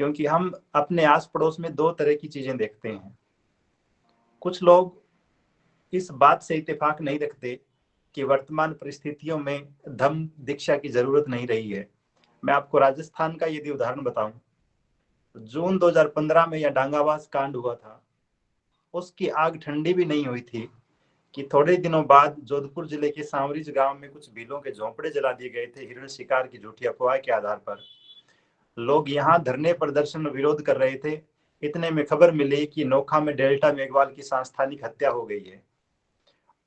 क्योंकि हम अपने आस पड़ोस में दो तरह की चीजें देखते हैं। कुछ लोग इस बात से इत्तेफाक नहीं रखते कि वर्तमान परिस्थितियों में धम्म दीक्षा की जरूरत नहीं रही है। मैं आपको राजस्थान का यदि उदाहरण बताऊं, जून 2015 में यह डांगावास कांड हुआ था, उसकी आग ठंडी भी नहीं हुई थी कि थोड़े दिनों बाद जोधपुर जिले के सांवरिज गांव में कुछ भीलों के झोंपड़े जला दिए गए थे हिरण शिकार की झूठी अफवाह के आधार पर। लोग यहाँ धरने प्रदर्शन में विरोध कर रहे थे, इतने में खबर मिली कि नोखा में डेल्टा मेघवाल की सांस्थानिक हत्या हो गई है।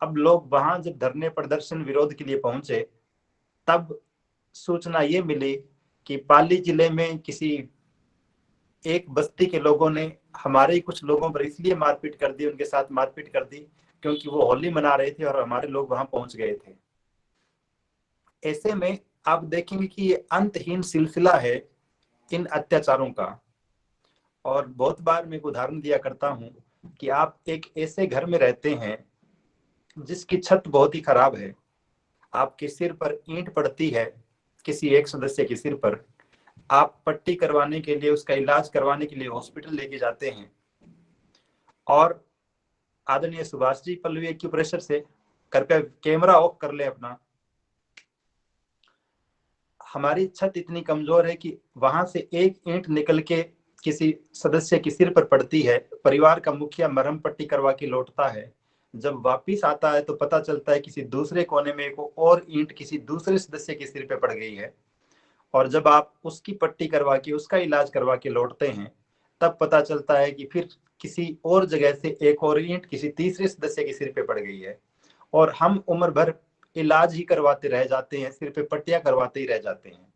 अब लोग वहां जब धरने प्रदर्शन विरोध के लिए पहुंचे, तब सूचना ये मिली कि पाली जिले में किसी एक बस्ती के लोगों ने हमारे ही कुछ लोगों पर इसलिए मारपीट कर दी, उनके साथ मारपीट कर दी क्योंकि वो होली मना रहे थे और हमारे लोग वहां पहुंच गए थे। ऐसे में आप देखेंगे कि ये अंतहीन सिलसिला है इन अत्याचारों का। और बहुत बार मैं एक उदाहरण दिया करता हूं कि आप एक ऐसे घर में रहते हैं जिसकी छत बहुत ही खराब है, आपके सिर पर ईंट पड़ती है किसी एक सदस्य के सिर पर, आप पट्टी करवाने के लिए, उसका इलाज करवाने के लिए हॉस्पिटल लेके जाते हैं, और आदरणीय सुभाष जी पल्लवी एक्यूप्रेशर से, कृपया कैमरा ऑफ कर ले अपना, हमारी छत इतनी कमजोर है कि वहां से एक ईंट निकल के किसी सदस्य के सिर पर पड़ती है, परिवार का मुखिया मरहम पट्टी करवा के लौटता है, जब वापिस आता है तो पता चलता है किसी दूसरे कोने में एक और ईंट किसी दूसरे सदस्य के सिर पे पड़ गई है। और जब आप उसकी पट्टी करवा के, उसका इलाज करवा के लौटते हैं, तब पता चलता है कि फिर किसी और जगह से एक और ईंट किसी तीसरे सदस्य के सिर पे पड़ गई है। और हम उम्र भर इलाज ही करवाते रह जाते हैं, सिर पे पट्टियां करवाते ही रह जाते हैं।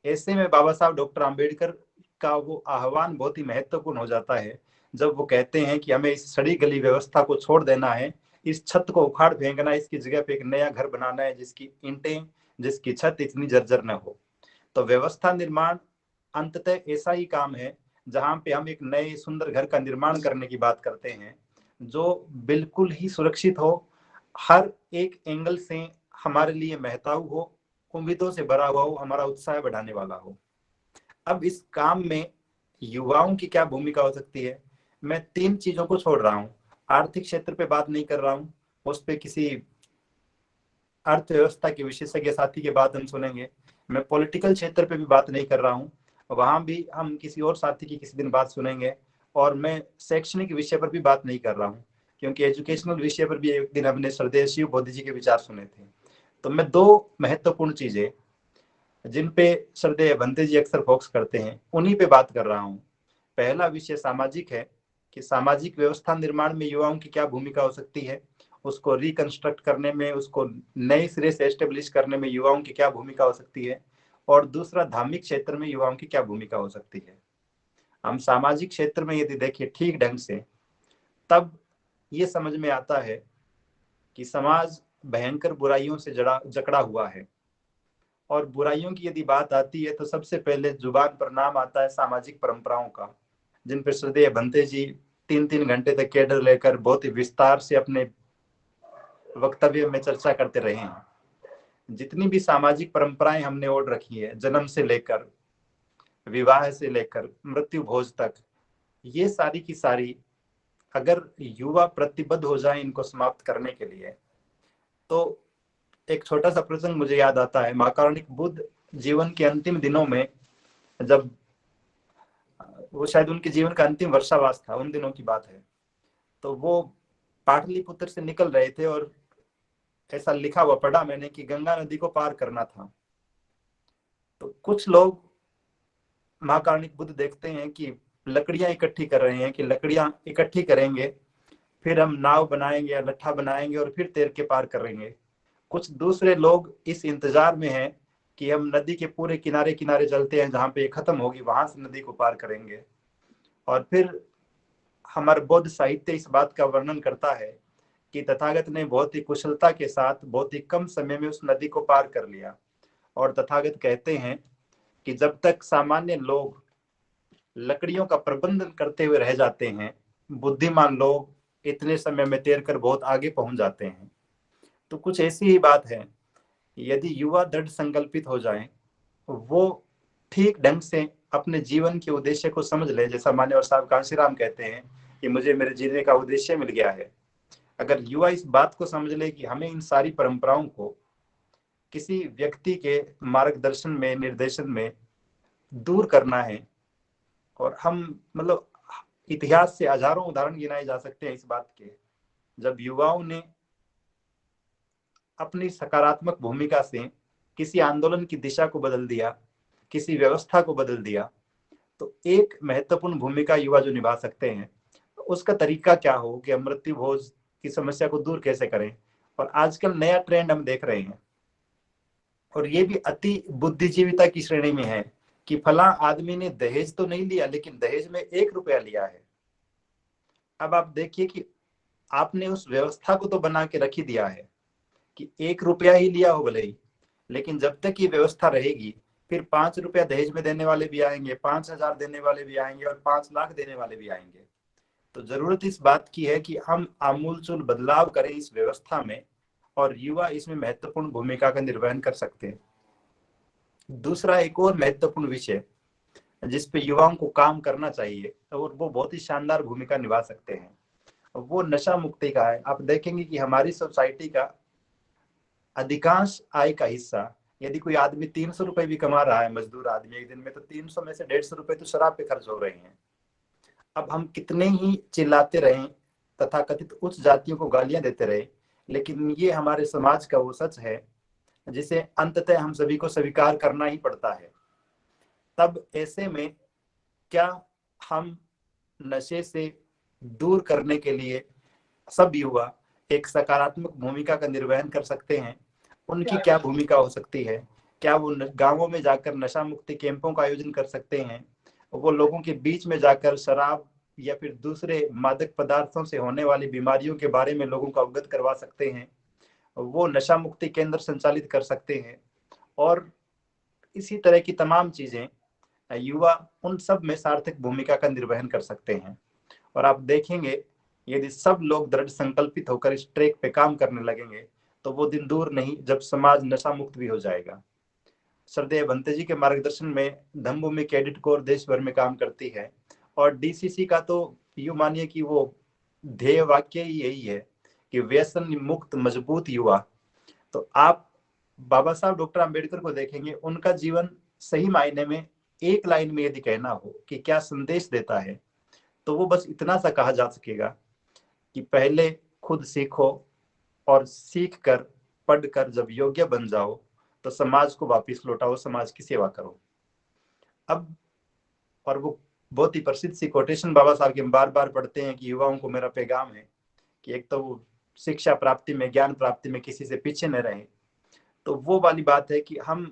ऐसे में बाबा साहब डॉक्टर आम्बेडकर का वो आह्वान बहुत ही महत्वपूर्ण हो जाता है, जब वो कहते हैं कि हमें इस सड़ी गली व्यवस्था को छोड़ देना है, इस छत को उखाड़ फेंकना है, इसकी जगह पे एक नया घर बनाना है जिसकी ईंटें, जिसकी छत इतनी जर्जर न हो। तो व्यवस्था निर्माण अंततः ऐसा ही काम है जहां पे हम एक नए सुंदर घर का निर्माण करने की बात करते हैं, जो बिल्कुल ही सुरक्षित हो, हर एक एंगल से हमारे लिए महताऊ हो, उम्मीदों से भरा हुआ हो, हमारा उत्साह बढ़ाने वाला हो। अब इस काम में युवाओं की क्या भूमिका हो सकती है? मैं तीन चीजों को छोड़ रहा हूँ। आर्थिक क्षेत्र पे बात नहीं कर रहा हूँ, उस पे किसी अर्थव्यवस्था के विशेषज्ञ साथी की बात हम सुनेंगे। मैं पॉलिटिकल क्षेत्र पे भी बात नहीं कर रहा हूँ, वहां भी हम किसी और साथी की किसी दिन बात सुनेंगे। और मैं शैक्षणिक विषय पर भी बात नहीं कर रहा हूँ, क्योंकि एजुकेशनल विषय पर भी एक दिन हमने श्रद्धेय शिव बोधि जी के विचार सुने थे। तो मैं दो महत्वपूर्ण चीजें जिन पे श्रद्धेय बंते जी अक्सर फोकस करते हैं, उन्हीं पे बात कर रहा हूँ। पहला विषय सामाजिक है कि सामाजिक व्यवस्था निर्माण में युवाओं की क्या भूमिका हो सकती है, उसको रिकंस्ट्रक्ट करने में, उसको नए सिरे से एस्टेब्लिश करने में युवाओं की क्या भूमिका हो सकती है। और दूसरा, धार्मिक क्षेत्र में युवाओं की क्या भूमिका हो सकती है। हम सामाजिक क्षेत्र में यदि देखिए ठीक ढंग से, तब ये समझ में आता है कि समाज भयंकर बुराइयों से जकड़ा हुआ है। और बुराइयों की यदि बात आती है तो सबसे पहले जुबान पर नाम आता है सामाजिक परंपराओं का, जिन पर श्रद्धेय बंते जी 3-3 घंटे तक कैडर लेकर बहुत ही विस्तार से अपने वक्तव्य में चर्चा करते रहे हैं। जितनी भी सामाजिक परंपराएं हमने ओढ़ रखी है, जन्म से लेकर विवाह से लेकर मृत्यु भोज तक, ये सारी की सारी अगर युवा प्रतिबद्ध हो जाए इनको समाप्त करने के लिए, तो एक छोटा सा प्रसंग मुझे याद आता है। महाकारुणिक बुद्ध जीवन के अंतिम दिनों में, जब वो शायद उनके जीवन का अंतिम वर्षावास था, उन दिनों की बात है, तो वो पाटलिपुत्र से निकल रहे थे और ऐसा लिखा हुआ पढ़ा मैंने कि गंगा नदी को पार करना था। तो कुछ लोग महाकारुणिक बुद्ध देखते हैं कि लकड़ियां इकट्ठी कर रहे हैं, कि लकड़ियां इकट्ठी करेंगे फिर हम नाव बनाएंगे या लट्ठा बनाएंगे और फिर तैर के पार करेंगे। कुछ दूसरे लोग इस इंतजार में हैं कि हम नदी के पूरे किनारे किनारे चलते हैं, जहां पे ये खत्म होगी वहां से नदी को पार करेंगे। और फिर हमारा बौद्ध साहित्य इस बात का वर्णन करता है कि तथागत ने बहुत ही कुशलता के साथ बहुत ही कम समय में उस नदी को पार कर लिया। और तथागत कहते हैं कि जब तक सामान्य लोग लकड़ियों का प्रबंधन करते हुए रह जाते हैं, बुद्धिमान लोग इतने समय में तैर कर बहुत आगे पहुंच जाते हैं। तो कुछ ऐसी ही बात है, यदि युवा दृढ़ संकल्पित हो जाएं, वो ठीक ढंग से अपने जीवन के उद्देश्य को समझ ले, जैसा मान्यवर साहब कांशीराम कहते हैं कि मुझे मेरे जीने का उद्देश्य मिल गया है, अगर युवा इस बात को समझ ले कि हमें इन सारी परंपराओं को किसी व्यक्ति के मार्गदर्शन में, निर्देशन में दूर करना है, और हम मतलब इतिहास से हजारों उदाहरण गिनाए जा सकते हैं इस बात के, जब युवाओं ने अपनी सकारात्मक भूमिका से किसी आंदोलन की दिशा को बदल दिया, किसी व्यवस्था को बदल दिया, तो एक महत्वपूर्ण भूमिका युवा जो निभा सकते हैं, तो उसका तरीका क्या हो कि हम मृत्यु भोज की समस्या को दूर कैसे करें। और आजकल नया ट्रेंड हम देख रहे हैं, और ये भी अति बुद्धिजीविता की श्रेणी में है कि फला आदमी ने दहेज तो नहीं लिया, लेकिन दहेज में 1 रुपया लिया है। अब आप देखिए कि आपने उस व्यवस्था को तो बना के रख ही दिया है कि 1 रुपया ही लिया हो भले ही, लेकिन जब तक ये व्यवस्था रहेगी फिर 5 रुपया दहेज में देने वाले भी आएंगे, 5,000 देने वाले भी आएंगे, और 5 लाख देने वाले भी आएंगे। तो जरूरत इस बात की है कि हम आमूलचूल बदलाव करें इस व्यवस्था में, और युवा इसमें महत्वपूर्ण भूमिका का निर्वहन कर सकते हैं। दूसरा एक और महत्वपूर्ण विषय जिस पे युवाओं को काम करना चाहिए और वो बहुत ही शानदार भूमिका निभा सकते हैं, वो नशा मुक्ति का है। आप देखेंगे कि हमारी सोसाइटी का अधिकांश आय का हिस्सा, यदि कोई आदमी 300 रुपए भी कमा रहा है, मजदूर आदमी एक दिन में, तो 300 में से 150 रुपए तो शराब पे खर्च हो रहे हैं। अब हम कितने ही चिल्लाते रहें, तथा कथित उच्च जातियों को गालियां देते रहे, लेकिन ये हमारे समाज का वो सच है जिसे अंततः हम सभी को स्वीकार करना ही पड़ता है। तब ऐसे में क्या हम नशे से दूर करने के लिए सब युवा एक सकारात्मक भूमिका का निर्वहन कर सकते हैं? उनकी क्या भूमिका हो सकती है? क्या वो गांवों में जाकर नशा मुक्ति कैंपों का आयोजन कर सकते हैं? वो लोगों के बीच में जाकर शराब या फिर दूसरे मादक पदार्थों से होने वाली बीमारियों के बारे में लोगों को अवगत करवा सकते हैं? वो नशा मुक्ति केंद्र संचालित कर सकते हैं, और इसी तरह की तमाम चीजें युवा उन सब में सार्थक भूमिका का निर्वहन कर सकते हैं। और आप देखेंगे यदि सब लोग दृढ़ संकल्पित होकर इस ट्रैक पे काम करने लगेंगे तो वो दिन दूर नहीं जब समाज नशा मुक्त भी हो जाएगा। श्रद्धेय भंते जी के मार्गदर्शन में धम्मभूमि कैडेट कोर देश भर में काम करती है, और डीसीसी का तो यूं मानिए कि वो ध्येय वाक्य ही यही है कि व्यसन मुक्त मजबूत युवा। तो आप बाबा साहब डॉक्टर अंबेडकर को देखेंगे, उनका जीवन सही मायने में एक लाइन में यदि कहना हो कि क्या संदेश देता है, तो वो बस इतना सा कहा जा सकेगा कि पहले खुद सीखो, और सीख कर पढ़कर जब योग्य बन जाओ तो समाज को वापस लौटाओ, समाज की सेवा करो। अब और वो बहुत ही प्रसिद्ध सी कोटेशन बाबा साहब की हम बार बार पढ़ते हैं कि युवाओं को मेरा पैगाम है कि एक तो वो शिक्षा प्राप्ति में, ज्ञान प्राप्ति में किसी से पीछे न रहे। तो वो वाली बात है कि हम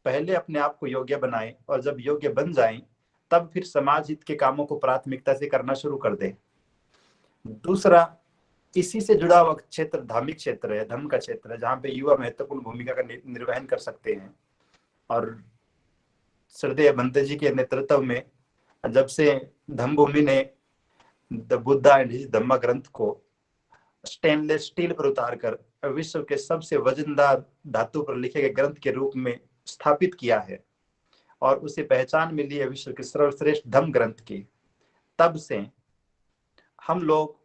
पहले अपने आप को योग्य बनाएं, और जब योग्य बन जाएं तब फिर समाज हित के कामों को प्राथमिकता से करना शुरू कर दें। दूसरा इसी से जुड़ा हुआ क्षेत्र धार्मिक क्षेत्र है, धर्म का क्षेत्र है, जहाँ पे युवा महत्वपूर्ण भूमिका का निर्वहन कर सकते हैं। और श्रद्धेय भंते जी के नेतृत्व में जब से धम्मभूमि ने द बुद्धा एंड हिज धम्मा ग्रंथ को स्टेनलेस स्टील पर उतारकर विश्व के सबसे वजनदार धातु पर लिखे गए ग्रंथ के रूप में स्थापित किया है, और उसे पहचान मिली है विश्व के सर्वश्रेष्ठ धम्म ग्रंथ की, तब से हम लोग,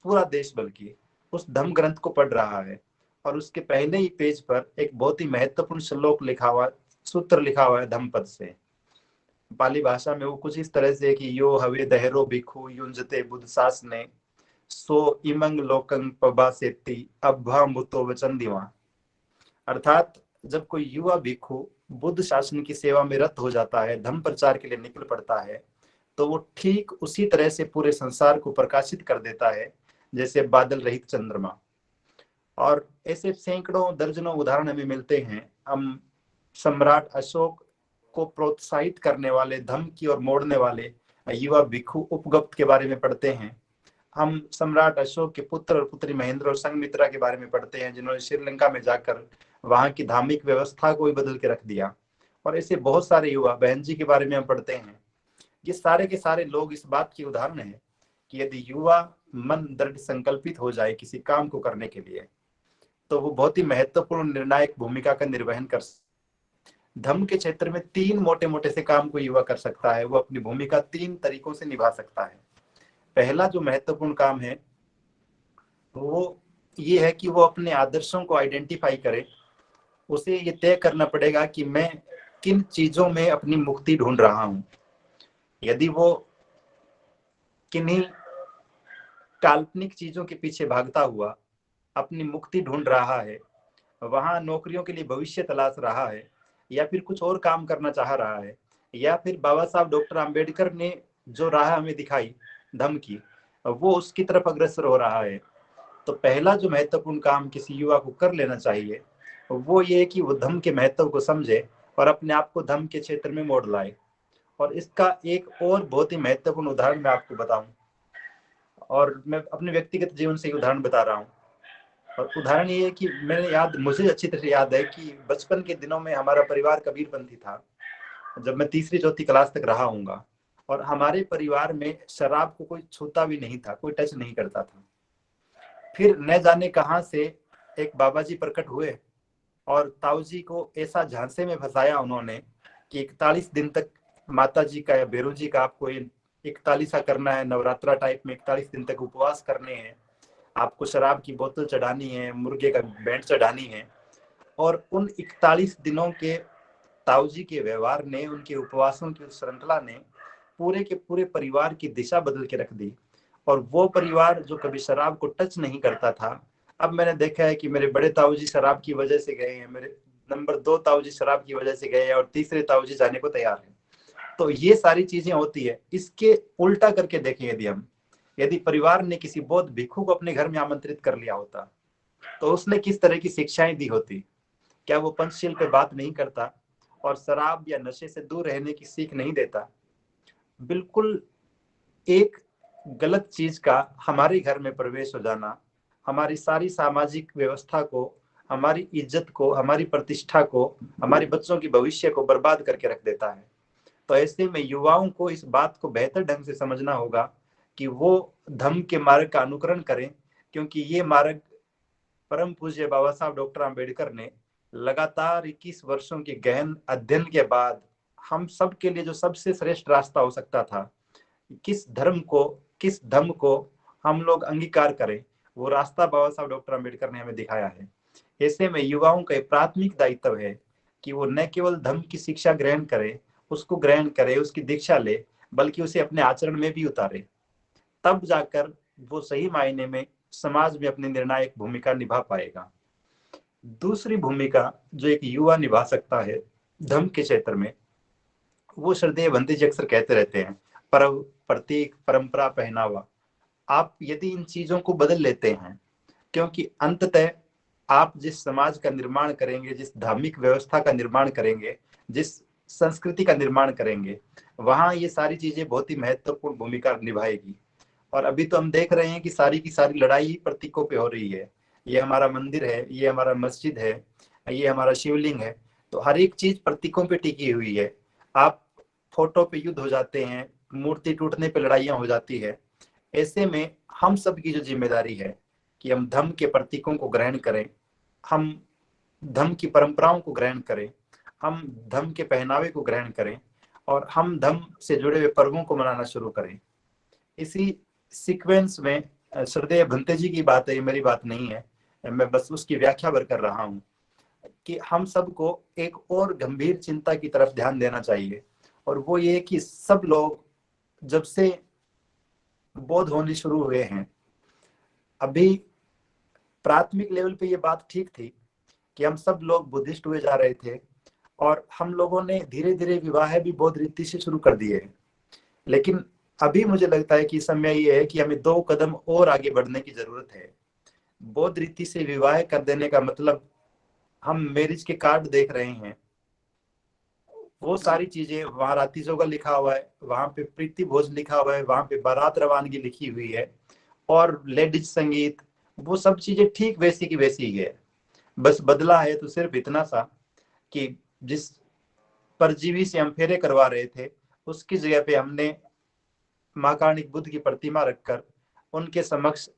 पूरा देश बल्कि, उस धम्म ग्रंथ को पढ़ रहा है। और उसके पहले ही पेज पर एक बहुत ही महत्वपूर्ण श्लोक लिखा हुआ, सूत्र लिखा हुआ है धम्म पद से। पाली भाषा में वो कुछ इस तरह से कि यो हवे दहरो भिखु युंजते बुद्ध शासने सो इमंग लोकंग पबासेति अभ्वामुतो वचन दिवा। अर्थात जब कोई युवा भिखु बुद्ध शासन की सेवा में रत हो जाता है, धम्म प्रचार के लिए निकल पड़ता है, तो वो ठीक उसी तरह से पूरे संसार को प्रकाशित कर देता है जैसे बादल रहित चंद्रमा। और ऐसे सैकड़ों दर्जनों उदाहरण हमें मिलते हैं। हम सम्राट अशोक को प्रोत्साहित करने वाले, धम्म की ओर मोड़ने वाले युवा भिक्षु उपगुप्त के बारे में पढ़ते हैं। हम सम्राट अशोक के पुत्र और पुत्री महेंद्र और संघमित्रा के बारे में पढ़ते हैं, जिन्होंने श्रीलंका में जाकर वहां की धार्मिक व्यवस्था को भी बदल के रख दिया। और ऐसे बहुत सारे युवा, बहन जी के बारे में हम पढ़ते हैं। ये सारे के सारे लोग इस बात की उदाहरण है कि यदि युवा मन दृढ़ संकल्पित हो जाए किसी काम को करने के लिए, तो वो बहुत ही महत्वपूर्ण निर्णायक भूमिका का निर्वहन कर सकते। धम्म के क्षेत्र में 3 मोटे मोटे से काम को युवा कर सकता है। वो अपनी भूमिका 3 तरीकों से निभा सकता है। पहला जो महत्वपूर्ण काम है वो ये है कि वो अपने आदर्शों को आइडेंटिफाई करे। उसे ये तय करना पड़ेगा कि मैं किन चीजों में अपनी मुक्ति ढूंढ रहा हूं। यदि वो किन्हीं काल्पनिक चीजों के पीछे भागता हुआ अपनी मुक्ति ढूंढ रहा है, वहां नौकरियों के लिए भविष्य तलाश रहा है, या फिर कुछ और काम करना चाह रहा है, या फिर बाबा साहब डॉक्टर आम्बेडकर ने जो राह हमें दिखाई धम्म की, वो उसकी तरफ अग्रसर हो रहा है, तो पहला जो महत्वपूर्ण काम किसी युवा को कर लेना चाहिए वो ये कि वो धम्म के महत्व को समझे और अपने आप को धम्म के क्षेत्र में मोड़ लाए। और इसका एक और बहुत ही महत्वपूर्ण उदाहरण मैं आपको बताऊं, और मैं अपने व्यक्तिगत जीवन से ही उदाहरण बता रहा हूँ। और उदाहरण ये है कि मुझे अच्छी तरह याद है कि बचपन के दिनों में हमारा परिवार कबीरपंथी था। जब मैं तीसरी चौथी क्लास तक रहा हूँगा, और हमारे परिवार में शराब को कोई छूता भी नहीं था, कोई टच नहीं करता था। फिर न जाने कहां से एक बाबा जी प्रकट हुए और ताऊ जी को ऐसा झांसे में फंसाया उन्होंने कि 41 दिन तक माता जी का या बेरू जी का आपको 41 करना है, नवरात्रा टाइप में 41 दिन तक उपवास करने हैं, आपको शराब की बोतल चढ़ानी है, मुर्गे का बैंड चढ़ानी है। और उन 41 दिनों के ताऊ जी के व्यवहार ने, उनके उपवासों की श्रृंखला ने पूरे के पूरे परिवार की दिशा बदल के रख दी। और वो परिवार जो कभी शराब को टच नहीं करता था, अब मैंने देखा है कि मेरे बड़े ताऊ जी शराब की वजह से गए हैं, मेरे नंबर 2 ताऊ जी शराब की वजह से गए हैं, और तीसरे ताऊ जी जाने को तैयार हैं। तो ये सारी चीजें होती है। इसके उल्टा करके देखें, यदि परिवार ने किसी बौद्ध भिक्षु को अपने घर में आमंत्रित कर लिया होता, तो उसने किस तरह की शिक्षाएं दी होती? क्या वो पंचशील पे बात नहीं करता और शराब या नशे से दूर रहने की सीख नहीं देता? बिल्कुल। एक गलत चीज का हमारे घर में प्रवेश हो जाना हमारी सारी सामाजिक व्यवस्था को, हमारी इज्जत को, हमारी प्रतिष्ठा को, हमारे बच्चों की भविष्य को बर्बाद करके रख देता है। तो ऐसे में युवाओं को इस बात को बेहतर ढंग से समझना होगा कि वो धम्म के मार्ग का अनुकरण करें, क्योंकि ये मार्ग परम पूज्य बाबा साहब डॉक्टर आम्बेडकर ने लगातार 21 वर्षों के गहन अध्ययन के बाद हम सब के लिए जो सबसे श्रेष्ठ रास्ता हो सकता था, किस धर्म को, किस धम्म को हम लोग अंगीकार करें, वो रास्ता बाबा साहब डॉक्टर आम्बेडकर ने हमें दिखाया है। ऐसे में युवाओं का प्राथमिक दायित्व है कि वो न केवल धम्म की शिक्षा ग्रहण करे, उसको ग्रहण करे, उसकी दीक्षा ले, बल्कि उसे अपने आचरण में भी उतारे। तब जाकर वो सही मायने में समाज में अपनी निर्णायक भूमिका निभा पाएगा। दूसरी भूमिका जो एक युवा निभा सकता है धम्म के क्षेत्र में, वो श्रद्धेय भंते जी अक्सर कहते रहते हैं, पर्व, प्रतीक, परंपरा, पहनावा। आप यदि इन चीजों को बदल लेते हैं, क्योंकि अंततः आप जिस समाज का निर्माण करेंगे, जिस धार्मिक व्यवस्था का निर्माण करेंगे, जिस संस्कृति का निर्माण करेंगे, वहां ये सारी चीजें बहुत ही महत्वपूर्ण भूमिका निभाएगी। और अभी तो हम देख रहे हैं कि सारी की सारी लड़ाई प्रतीकों पे हो रही है। ये हमारा मंदिर है, ये हमारा मस्जिद है, ये हमारा शिवलिंग है, तो हर एक चीज प्रतीकों पे टिकी हुई है। आप फोटो पे युद्ध हो जाते हैं, मूर्ति टूटने पे लड़ाइयां हो जाती है। ऐसे में हम सब की जो जिम्मेदारी है कि हम धर्म के प्रतीकों को ग्रहण करें, हम धर्म की परंपराओं को ग्रहण करें, हम धर्म के पहनावे को ग्रहण करें, और हम धर्म से जुड़े हुए पर्वों को मनाना शुरू करें। इसी सीक्वेंस में श्रद्धेय भंते जी की बात है, ये मेरी बात नहीं है, मैं बस उसकी व्याख्या भर कर रहा हूँ कि हम सबको एक और गंभीर चिंता की तरफ ध्यान देना चाहिए। और वो ये कि सब लोग जब से बोध होने शुरू हुए हैं, अभी प्राथमिक लेवल पे ये बात ठीक थी कि हम सब लोग बुद्धिस्ट हुए जा रहे थे, और हम लोगों ने धीरे धीरे विवाह भी बौद्ध रीति से शुरू कर दिए हैं। लेकिन अभी मुझे लगता है कि समय ये है कि हमें 2 कदम और आगे बढ़ने की जरूरत है। बौद्ध रीति से विवाह कर देने का मतलब, हम मैरिज के कार्ड देख रहे हैं, वो सारी चीजें वहां राती जोगा लिखा हुआ है, वहां पे प्रीति भोज लिखा हुआ है, वहां पे बारात रवानगी लिखी हुई है, और लेडीज संगीत, वो सब चीजें ठीक वैसी की वैसी ही है। बस बदला है तो सिर्फ इतना सा कि जिस परजीवी से हम फेरे करवा रहे थे, उसकी जगह पे हमने महाकाणिक बुद्ध की प्रतिमा रखकर उनके समक्ष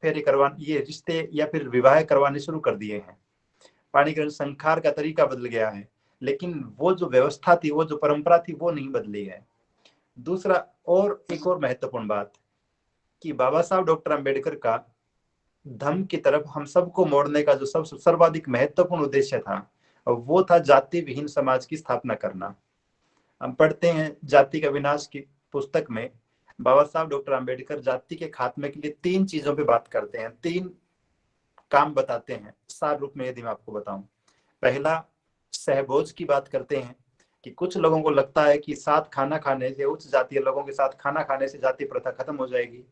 फेरे करवा, ये रिश्ते या फिर विवाह करवाने शुरू कर दिए हैं। पाणिग्रहण संस्कार का तरीका बदल गया है। लेकिन वो जो व्यवस्था थी, वो जो परंपरा थी, वो नहीं बदली है। दूसरा, और एक और महत्वपूर्ण बात, कि बाबा साहब डॉक्टर अंबेडकर का धर्म की तरफ हम सबको मोड़ने का जो सब सर्वाधिक महत्वपूर्ण उद्देश्य था, वो था जाति विहीन समाज की स्थापना करना। हम पढ़ते हैं जाति का विनाश की पुस्तक में, बाबा साहब डॉक्टर अंबेडकर जाति के खात्मे के लिए 3 चीजों पे बात करते हैं, 3 काम बताते हैं सार रूप में, यदि मैं आपको बताऊं। पहला, सहभोज की बात करते हैं, कि कुछ लोगों को लगता है कि साथ खाना खाने से, उच्च जातीय लोगों के साथ खाना खाने से जाति प्रथा खत्म हो जाएगी,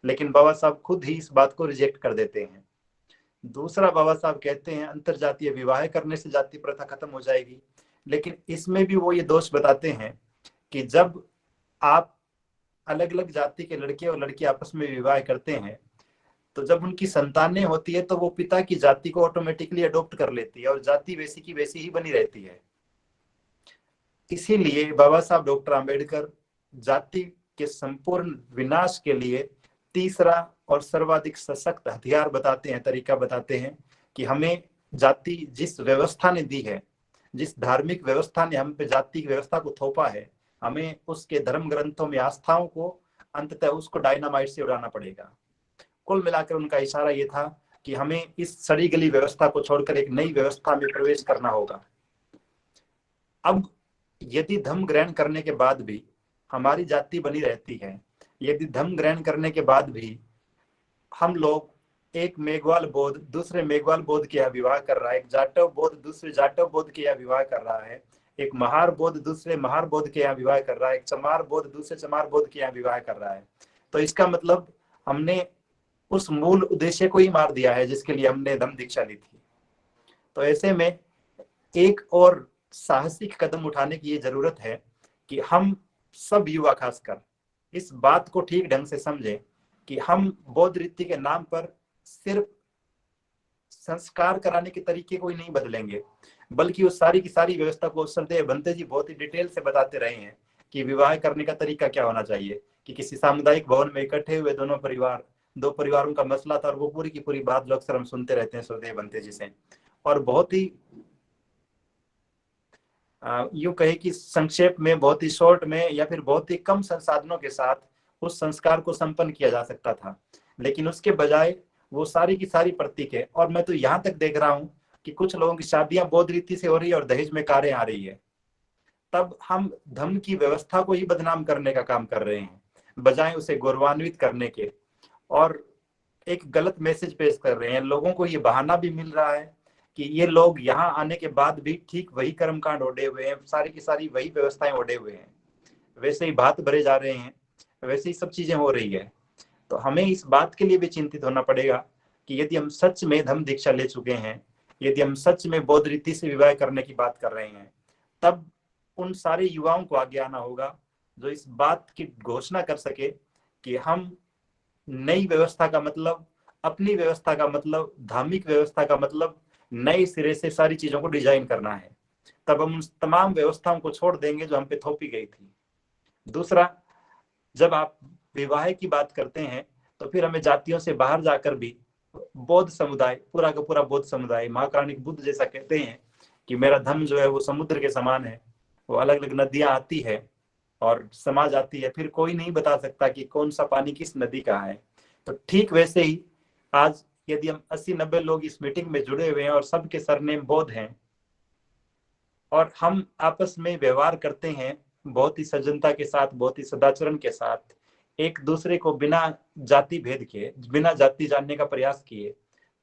लेकिन बाबा साहब खुद ही इस बात को रिजेक्ट कर देते हैं। दूसरा, बाबा साहब कहते हैं अंतर जातीय विवाह करने से जाति प्रथा खत्म हो जाएगी, लेकिन इसमें भी वो ये दोष बताते हैं कि जब आप अलग अलग जाति के लड़के और लड़की आपस में विवाह करते हैं, तो जब उनकी संतानें होती है तो वो पिता की जाति को ऑटोमेटिकली अडॉप्ट कर लेती है और जाति वैसी की वैसी ही बनी रहती है। इसीलिए बाबा साहब डॉक्टर अंबेडकर जाति के संपूर्ण विनाश के लिए तीसरा और सर्वाधिक सशक्त हथियार बताते हैं, तरीका बताते हैं, कि हमें जाति जिस व्यवस्था ने दी है, जिस धार्मिक व्यवस्था ने हम पे जाति की व्यवस्था को थोपा है, हमें उसके धर्म ग्रंथों में आस्थाओं को अंततः उसको डायनामाइट से उड़ाना पड़ेगा। कुल मिलाकर उनका इशारा ये था कि हमें इस सड़ी गली व्यवस्था को छोड़कर एक नई व्यवस्था में प्रवेश करना होगा। अब यदि धर्म ग्रहण करने के बाद भी हमारी जाति बनी रहती है, यदि धर्म ग्रहण करने के बाद भी हम लोग, एक मेघवाल बौद्ध दूसरे मेघवाल बौद्ध के यहाँ विवाह कर रहा है, एक जाटव बौद्ध दूसरे जाटव बौद्ध के यहाँ विवाह कर रहा है, एक महार बौद्ध दूसरे महार बौद्ध के यहाँ विवाह कर रहा है, एक चमार बौद्ध दूसरे चमार बौद्ध के यहाँ विवाह कर रहा है, तो इसका मतलब हमने उस मूल उद्देश्य को ही मार दिया है जिसके लिए हमने धम्म दीक्षा ली थी। तो ऐसे में एक और साहसिक कदम उठाने की ये जरूरत है कि हम सब युवा खासकर इस बात को ठीक ढंग से समझें कि हम बौद्ध रीति के नाम पर सिर्फ संस्कार कराने के तरीके को ही नहीं बदलेंगे, बल्कि उस सारी की सारी व्यवस्था को श्रद्धेय भंते जी बहुत ही डिटेल से बताते रहे हैं कि विवाह करने का तरीका क्या होना चाहिए, कि किसी सामुदायिक भवन में इकट्ठे हुए दो परिवारों का मसला था और वो पूरी की पूरी बात लोग हम सुनते रहते हैं श्रद्धेय भंते जी से, और बहुत ही यूं कहे कि संक्षेप में, बहुत ही शॉर्ट में, या फिर बहुत ही कम संसाधनों के साथ उस संस्कार को संपन्न किया जा सकता था। लेकिन उसके बजाय वो सारी की सारी प्रतीक है, और मैं तो यहाँ तक देख रहा हूँ कि कुछ लोगों की शादियां बौद्ध रीति से हो रही है और दहेज में कारें आ रही है। तब हम धर्म की व्यवस्था को ही बदनाम करने का काम कर रहे हैं, बजाय उसे गौरवान्वित करने के, और एक गलत मैसेज पेश कर रहे हैं। लोगों को ये बहाना भी मिल रहा है कि ये लोग यहाँ आने के बाद भी ठीक वही कर्मकांड ओढ़े हुए हैं, सारी की सारी वही व्यवस्थाएं ओढ़े हुए हैं, वैसे ही भात भरे जा रहे हैं, वैसे ही सब चीजें हो रही है। तो हमें इस बात के लिए भी चिंतित होना पड़ेगा कि यदि हम सच में धम्म दीक्षा ले चुके हैं, यदि हम सच में बौद्ध रीति से विवाह करने की बात कर रहे हैं, तब उन सारे युवाओं को आगे आना होगा जो इस बात की घोषणा कर सके कि हम नई व्यवस्था का मतलब, अपनी व्यवस्था का मतलब, धार्मिक व्यवस्था का मतलब नए सिरे से सारी चीजों को डिजाइन करना है। तब हम उन तमाम व्यवस्थाओं को छोड़ देंगे जो हम पे थोपी गई थी। दूसरा, जब आप विवाह की बात करते हैं तो फिर हमें जातियों से बाहर जाकर भी बौद्ध समुदाय, पूरा का पूरा बौद्ध समुदाय, महाकारुणिक बुद्ध जैसा कहते हैं कि मेरा धर्म जो है वो समुद्र के समान है, वो अलग अलग नदियां आती है और समा जाती है, फिर कोई नहीं बता सकता कि कौन सा पानी किस नदी का है। तो ठीक वैसे ही आज यदि हम 80-90 लोग इस मीटिंग में जुड़े हुए हैं और सबके सरनेम बौद्ध हैं, और हम आपस में व्यवहार करते हैं बहुत ही सज्जनता के साथ, बहुत ही सदाचरण के साथ, एक दूसरे को बिना जाति भेद के, बिना जाति जानने का प्रयास किए,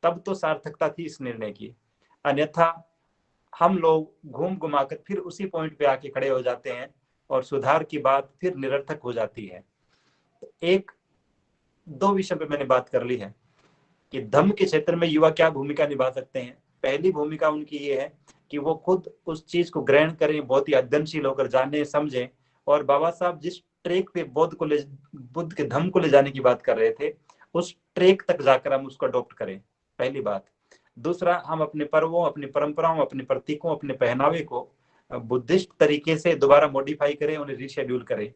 तब तो सार्थकता थी इस निर्णय की। अन्यथा हम लोग घूम घुमाकर फिर उसी पॉइंट पे आके खड़े हो जाते हैं और सुधार की बात फिर निरर्थक हो जाती है। एक दो विषय पे मैंने बात कर ली है कि धर्म के क्षेत्र में युवा क्या भूमिका निभा सकते हैं। पहली भूमिका उनकी ये है कि वो खुद उस चीज को ग्रहण करें, बहुत ही अध्ययनशील होकर जाने समझें, और बाबा साहब जिस ट्रैक पे बुद्ध के धर्म को ले जाने की बात कर रहे थे, उस ट्रैक तक जाकर हम उसको अडॉप्ट करें, पहली बात। दूसरा, हम अपने पर्वों, अपनी परंपराओं, अपने प्रतीकों, अपने पहनावे को बुद्धिस्ट तरीके से दोबारा मॉडिफाई करें, उन्हें रिशेड्यूल करें।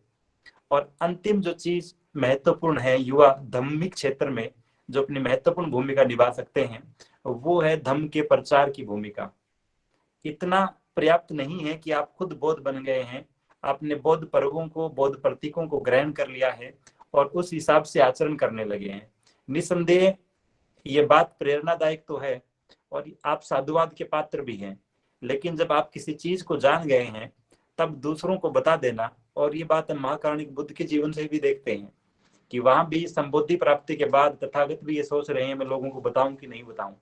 और अंतिम जो चीज महत्वपूर्ण है युवा धार्मिक क्षेत्र में जो अपनी महत्वपूर्ण भूमिका निभा सकते हैं, वो है धम्म के प्रचार की भूमिका। इतना पर्याप्त नहीं है कि आप खुद बौद्ध बन गए हैं, आपने बौद्ध पर्वों को, बौद्ध प्रतीकों को ग्रहण कर लिया है और उस हिसाब से आचरण करने लगे हैं। निसंदेह ये बात प्रेरणादायक तो है और आप साधुवाद के पात्र भी हैं, लेकिन जब आप किसी चीज को जान गए हैं तब दूसरों को बता देना, और ये बात हम महाकारुणिक बुद्ध के जीवन से भी देखते हैं कि वहां भी संबोधि प्राप्ति के बाद तथागत भी ये सोच रहे हैं मैं लोगों को बताऊं कि नहीं बताऊं।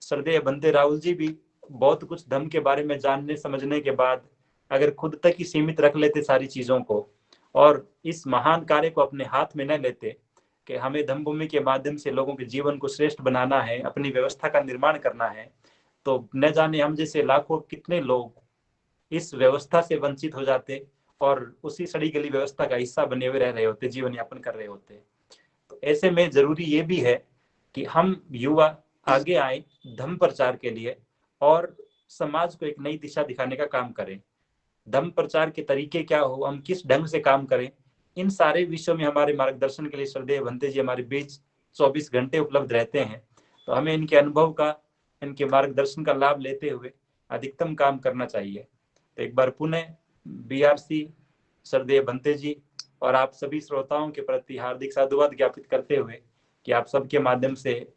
श्रद्धेय बंते राहुल जी भी बहुत कुछ धम्म के बारे में जानने समझने के बाद अगर खुद तक ही सीमित रख लेते सारी चीजों को और इस महान कार्य को अपने हाथ में न लेते कि हमें धम्मभूमि के माध्यम से लोगों के जीवन को श्रेष्ठ बनाना है, अपनी व्यवस्था का निर्माण करना है, तो न जाने हम जैसे लाखों कितने लोग इस व्यवस्था से वंचित हो जाते और उसी सड़ी गली व्यवस्था का हिस्सा बने हुए रह रहे होते, जीवन यापन कर रहे होते। तो ऐसे में जरूरी ये भी है कि हम युवा आगे आए धम्म प्रचार के लिए और समाज को एक नई दिशा दिखाने का काम करें। धम्म प्रचार के तरीके क्या हो, हम किस ढंग से काम करें, इन सारे विषयों में हमारे मार्गदर्शन के लिए श्रद्धेय भंते जी हमारे बीच 24 घंटे उपलब्ध रहते हैं। तो हमें इनके अनुभव का, इनके मार्गदर्शन का लाभ लेते हुए अधिकतम काम करना चाहिए। तो एक बार पुनः बीआरसी श्रद्धेय भंते जी और आप सभी श्रोताओं के प्रति हार्दिक साधुवाद ज्ञापित करते हुए कि आप सबके माध्यम से